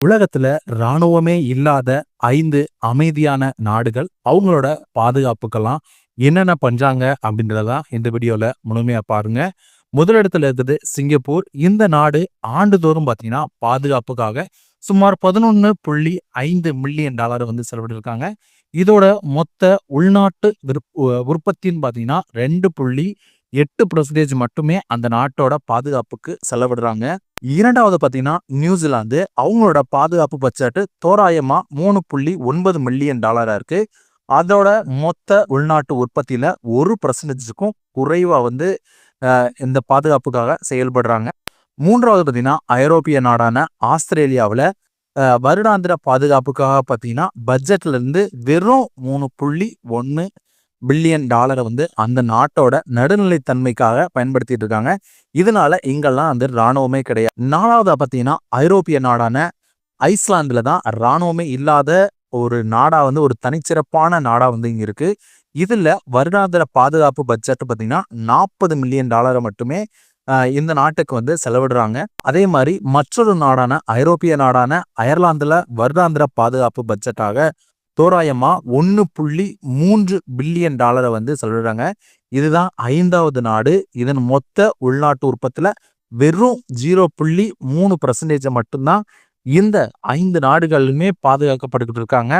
உலகத்துல இராணுவமே இல்லாத 5 அமைதியான நாடுகள் அவங்களோட பாதுகாப்புக்கெல்லாம் என்னென்ன பண்றாங்க அப்படின்றத இந்த வீடியோல முழுமையா பாருங்க. முதலிடத்துல இருக்குது சிங்கப்பூர். இந்த நாடு ஆண்டுதோறும் பார்த்தீங்கன்னா பாதுகாப்புக்காக சுமார் 11.5 மில்லியன் டாலர் வந்து செலவிட்டிருக்காங்க. இதோட மொத்த உள்நாட்டு உற்பத்தின்னு பார்த்தீங்கன்னா 2.8% மட்டுமே அந்த நாட்டோட பாதுகாப்புக்கு செலவிடுறாங்க. இரண்டாவது பார்த்தீங்கன்னா நியூசிலாந்து. அவங்களோட பாதுகாப்பு பட்ஜெட் தோராயமா 3.9 மில்லியன் டாலரா இருக்கு. அதோட மொத்த உள்நாட்டு உற்பத்தியில 1%க்கும் குறைவா வந்து இந்த பாதுகாப்புக்காக செயல்படுறாங்க. மூன்றாவது பார்த்தீங்கன்னா ஐரோப்பிய நாடான ஆஸ்திரேலியாவில் வருடாந்திர பாதுகாப்புக்காக பார்த்தீங்கன்னா பட்ஜெட்ல இருந்து வெறும் 3.1 பில்லியன் டாலரை வந்து அந்த நாட்டோட நடுநிலைத்தன்மைக்காக பயன்படுத்திட்டு இருக்காங்க. இதனால இங்கெல்லாம் வந்து இராணுவமே கிடையாது. நாலாவதா பார்த்தீங்கன்னா ஐரோப்பிய நாடான ஐஸ்லாந்துல தான் இராணுவமே இல்லாத ஒரு நாடா வந்து ஒரு தனிச்சிறப்பான நாடா வந்து இங்க இருக்கு. இதுல வருடாந்திர பாதுகாப்பு பட்ஜெட் பார்த்தீங்கன்னா 40 மில்லியன் டாலரை மட்டுமே இந்த நாட்டுக்கு வந்து செலவிடுறாங்க. அதே மாதிரி மற்றொரு நாடான ஐரோப்பிய நாடான அயர்லாந்துல வருடாந்திர பாதுகாப்பு பட்ஜெட்டாக தோராயமா 1.3 பில்லியன் டாலரை வந்து செலவிடுறாங்க. இதுதான் 5வது நாடு. இதன் மொத்த உள்நாட்டு உற்பத்தியில வெறும் 0.3% மட்டும்தான் இந்த 5 நாடுகளுமே பாதுகாக்கப்பட்டுக்கிட்டு இருக்காங்க.